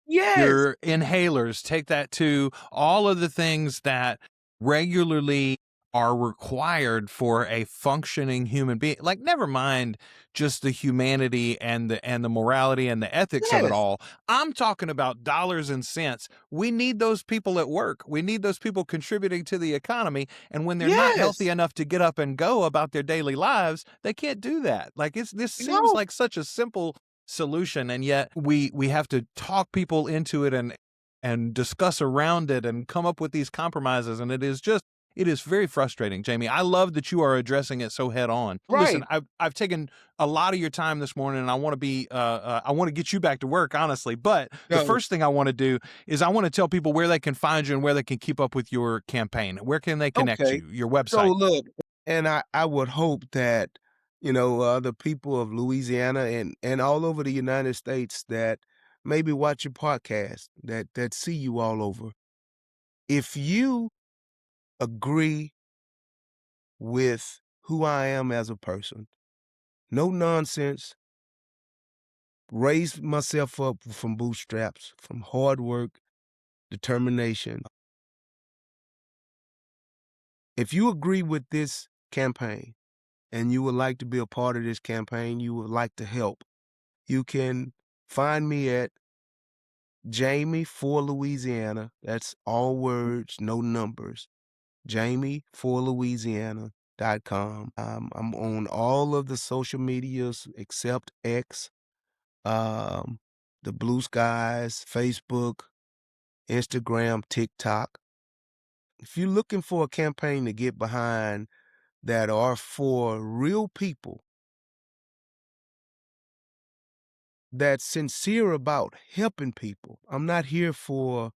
Yes. your inhalers. Take that to all of the things that regularly are required for a functioning human being. Like, never mind just the humanity and the morality and the ethics of it Yes. all. I'm talking about dollars and cents. We need those people at work. We need those people contributing to the economy. And when they're not Yes. healthy enough to get up and go about their daily lives, they can't do that. Like, this seems No. like such a simple solution, and yet we have to talk people into it and discuss around it and come up with these compromises, and it is very frustrating, Jamie. I love that you are addressing it so head on. Right. Listen, I've taken a lot of your time this morning, and I want to get you back to work, honestly. But the No. first thing I want to do is I want to tell people where they can find you and where they can keep up with your campaign. Where can they connect Okay. you? Your So website. look, and I would hope that, the people of Louisiana and all over the United States that maybe watch your podcast, that see you all over. If you agree with who I am as a person, no nonsense, raised myself up from bootstraps, from hard work, determination. If you agree with this campaign and you would like to be a part of this campaign, you would like to help, you can find me at Jamie for Louisiana. That's all words, no numbers. JamieForLouisiana.com. I'm on all of the social medias except X. um, the Blue Skies, Facebook, Instagram, TikTok. If you're looking for a campaign to get behind that are for real people that's sincere about helping people, I'm not here for,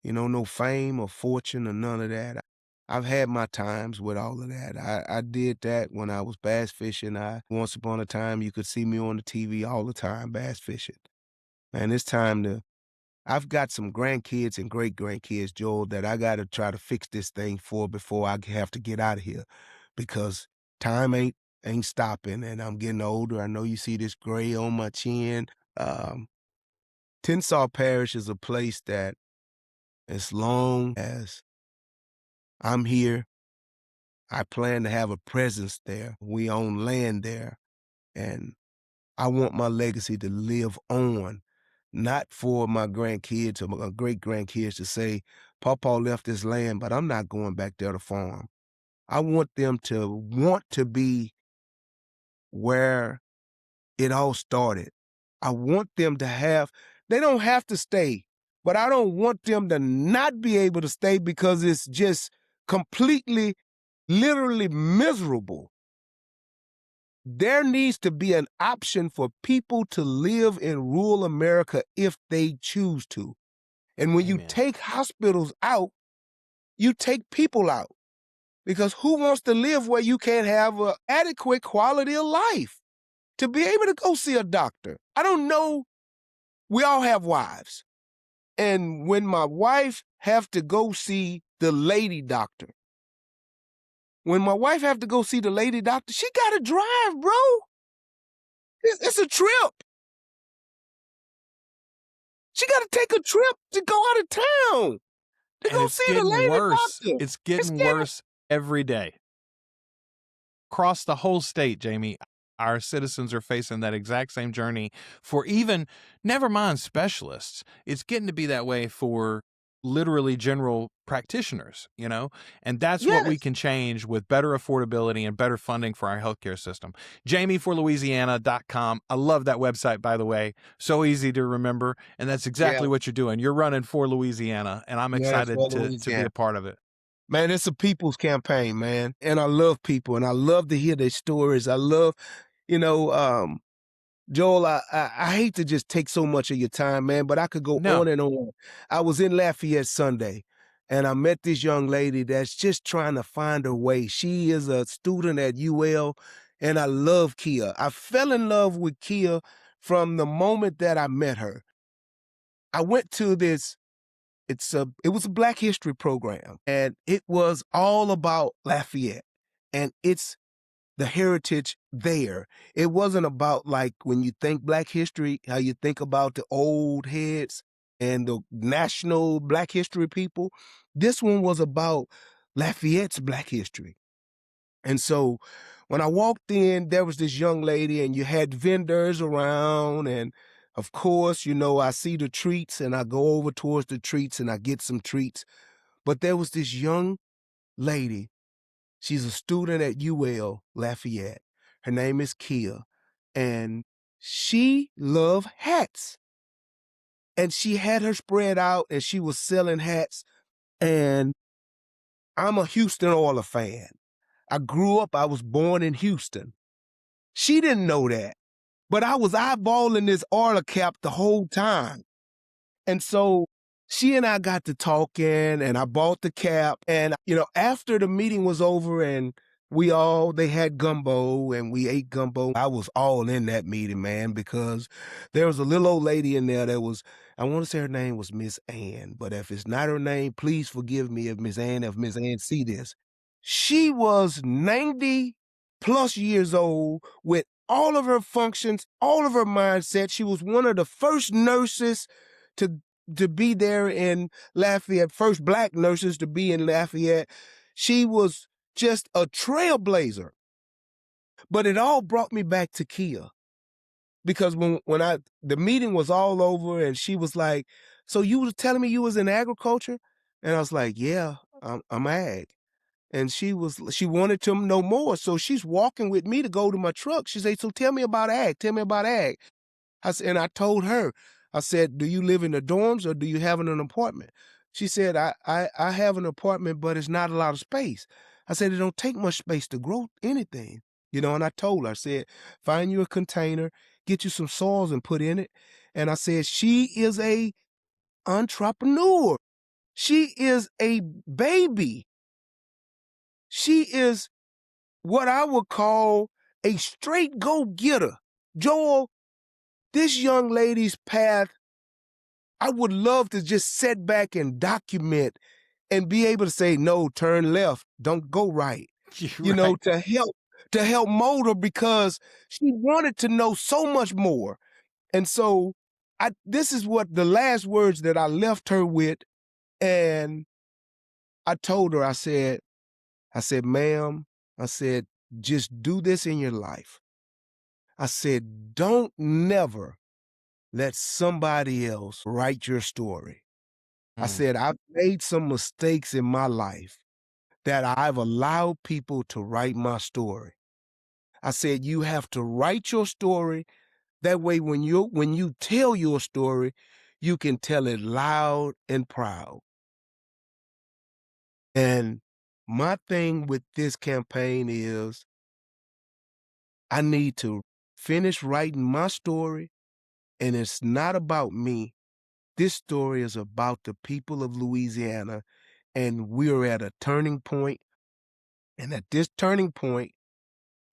no fame or fortune or none of that. I've had my times with all of that. I did that when I was bass fishing. Once upon a time, you could see me on the TV all the time bass fishing. Man, it's time to I've got some grandkids and great grandkids, Joel, that I got to try to fix this thing for before I have to get out of here, because time ain't stopping, and I'm getting older. I know you see this gray on my chin. Um, Tensas Parish is a place that, as long as I'm here, I plan to have a presence there. We own land there, and I want my legacy to live on, not for my grandkids or my great grandkids to say, Papa left this land, but I'm not going back there to farm. I want them to want to be where it all started. I want them to they don't have to stay, but I don't want them to not be able to stay because it's just completely, literally miserable. There needs to be an option for people to live in rural America if they choose to. And when you Amen. take hospitals out, you take people out. Because who wants to live where you can't have an adequate quality of life to be able to go see a doctor? I don't know. We all have wives. And when my wife have to go see the lady doctor, she got to drive, bro. It's a trip. She got to take a trip to go out of town to And go it's see the getting lady worse. doctor. It's getting worse every day. Across the whole state, Jamie, our citizens are facing that exact same journey for even, never mind specialists. It's getting to be that way for literally general practitioners, and that's what we Yes. can change with better affordability and better funding for our healthcare system. JamieForLouisiana.com. I love that website, by the way. So easy to remember. And that's exactly what you're doing. You're running for Louisiana, and I'm excited to be a part of it. Man, it's a people's campaign, man. And I love people, and I love to hear their stories. I love, Joel, I hate to just take so much of your time, man, but I could go No. on and on. I was in Lafayette Sunday, and I met this young lady that's just trying to find her way. She is a student at UL, and I love Kia. I fell in love with Kia from the moment that I met her. I went to this, it was a Black History program, and it was all about Lafayette, and it's the heritage there. It wasn't about, like, when you think Black history, how you think about the old heads and the national Black history people. This one was about Lafayette's Black history. And so when I walked in, there was this young lady, and you had vendors around, and of course, I see the treats, and I go over towards the treats and I get some treats. But there was this young lady. She's a student at UL Lafayette. Her name is Kia, and she loved hats. And she had her spread out, and she was selling hats. And I'm a Houston Oilers fan. I was born in Houston. She didn't know that, but I was eyeballing this Oilers cap the whole time. And so she and I got to talking, and I bought the cap. And, after the meeting was over and they had gumbo and we ate gumbo, I was all in that meeting, man, because there was a little old lady in there I want to say her name was Miss Ann, but if it's not her name, please forgive me if Miss Ann see this. She was 90 plus years old with all of her functions, all of her mindset. She was one of the first nurses to be there in Lafayette, first Black nurses to be in Lafayette. She was just a trailblazer. But it all brought me back to Kia. Because when the meeting was all over, and she was like, so you was telling me you was in agriculture? And I was like, yeah, I'm ag. And she wanted to know more. So she's walking with me to go to my truck. She said, so tell me about ag. And I told her, I said, do you live in the dorms or do you have an apartment? She said, I have an apartment, but it's not a lot of space. I said, it don't take much space to grow anything. And I told her, I said, find you a container, get you some soils and put in it. And I said, she is a entrepreneur. She is a baby. She is what I would call a straight go-getter. Joel, this young lady's path, I would love to just sit back and document and be able to say, no, turn left, don't go right. Right. To help mold her, because she wanted to know so much more. And so this is what the last words that I left her with. And I told her, I said, ma'am, I said, just do this in your life. I said, don't never let somebody else write your story. I said, I've made some mistakes in my life that I've allowed people to write my story. I said, you have to write your story. That way, when you tell your story, you can tell it loud and proud. And my thing with this campaign is I need to finish writing my story, and it's not about me. This story is about the people of Louisiana, and we're at a turning point, and at this turning point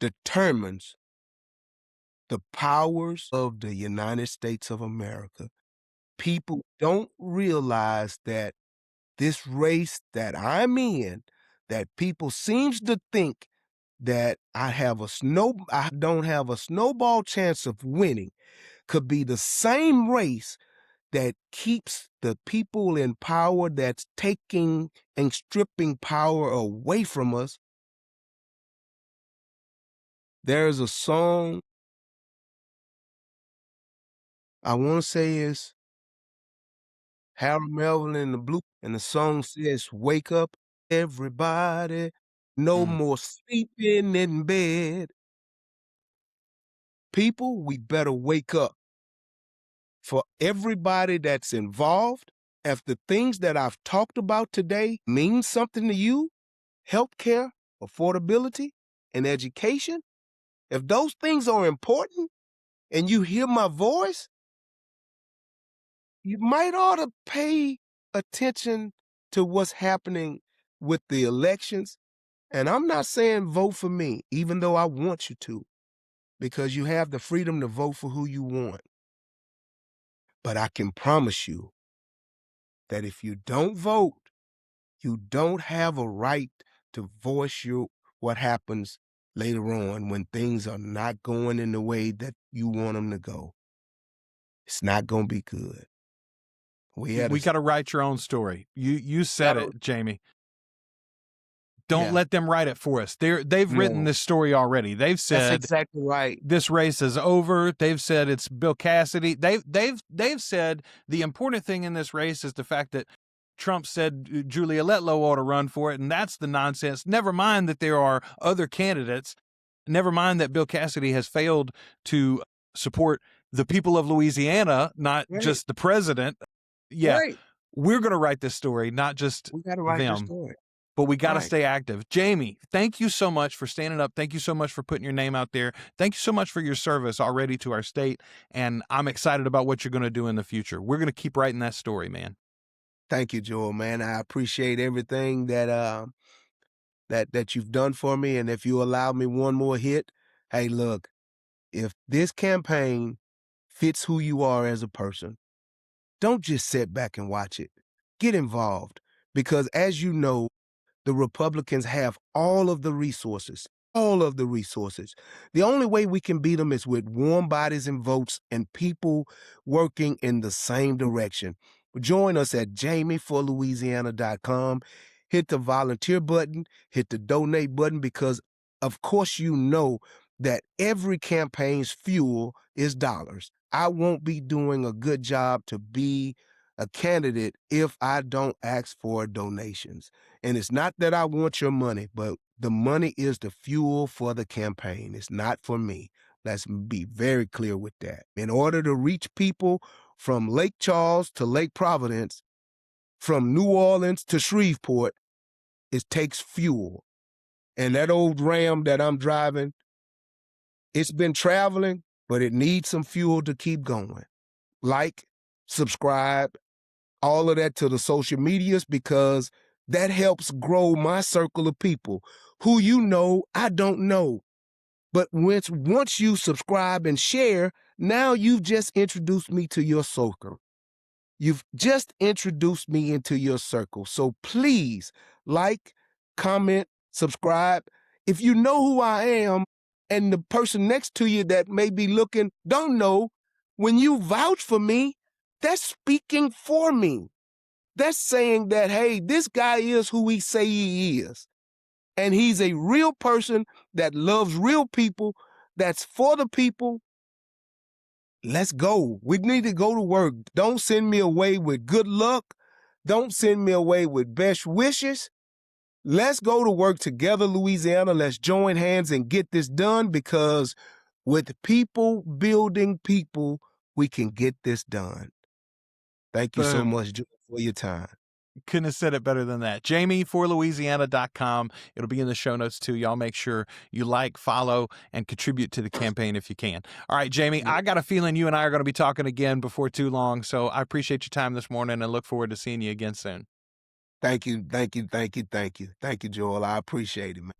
determines the powers of the United States of America. People don't realize that this race that I'm in, that people seems to think that I don't have a snowball chance of winning, could be the same race that keeps the people in power, that's taking and stripping power away from us. There's a song, I want to say is Harold Melvin and the Blue, and the song says, wake up, everybody, no more sleeping in bed. People, we better wake up. For everybody that's involved, if the things that I've talked about today mean something to you, healthcare, affordability, and education, if those things are important and you hear my voice, you might ought to pay attention to what's happening with the elections. And I'm not saying vote for me, even though I want you to, because you have the freedom to vote for who you want. But I can promise you that if you don't vote, you don't have a right to voice what happens later on when things are not going in the way that you want them to go. It's not going to be good. We got to write your own story. You said it, Jamie. Don't let them write it for us. They've written this story already. They've said that's exactly right. This race is over. They've said it's Bill Cassidy. They've said the important thing in this race is the fact that Trump said Julia Letlow ought to run for it, and that's the nonsense. Never mind that there are other candidates. Never mind that Bill Cassidy has failed to support the people of Louisiana, not just the president. Yeah, we're going to write this story, not just we got to write them. This story. But we got to stay active. Jamie, thank you so much for standing up. Thank you so much for putting your name out there. Thank you so much for your service already to our state. And I'm excited about what you're going to do in the future. We're going to keep writing that story, man. Thank you, Joel, man. I appreciate everything that you've done for me. And if you allow me one more hit, hey, look, if this campaign fits who you are as a person, don't just sit back and watch it. Get involved. Because as you know, the Republicans have all of the resources. The only way we can beat them is with warm bodies and votes and people working in the same direction. Join us at jamieforlouisiana.com. Hit the volunteer button, hit the donate button, because of course you know that every campaign's fuel is dollars. I won't be doing a good job to be a candidate if I don't ask for donations. And it's not that I want your money, but the money is the fuel for the campaign. It's not for me. Let's be very clear with that. In order to reach people from Lake Charles to Lake Providence, from New Orleans to Shreveport, it takes fuel. And that old Ram that I'm driving, it's been traveling, but it needs some fuel to keep going. Like, subscribe, all of that to the social medias, because that helps grow my circle of people who I don't know. But once you subscribe and share, now you've just introduced me to your circle. You've just introduced me into your circle. So please like, comment, subscribe. If you know who I am and the person next to you that may be looking don't know, when you vouch for me, that's speaking for me. That's saying that, hey, this guy is who he say he is. And he's a real person that loves real people, that's for the people. Let's go. We need to go to work. Don't send me away with good luck. Don't send me away with best wishes. Let's go to work together, Louisiana. Let's join hands and get this done, because with people building people, we can get this done. Thank you so much, Joe, for your time. Couldn't have said it better than that. JamieForLouisiana.com. It'll be in the show notes too. Y'all make sure you like, follow, and contribute to the campaign if you can. All right, Jamie, I got a feeling you and I are going to be talking again before too long. So I appreciate your time this morning and look forward to seeing you again soon. Thank you, Joel. I appreciate it, man.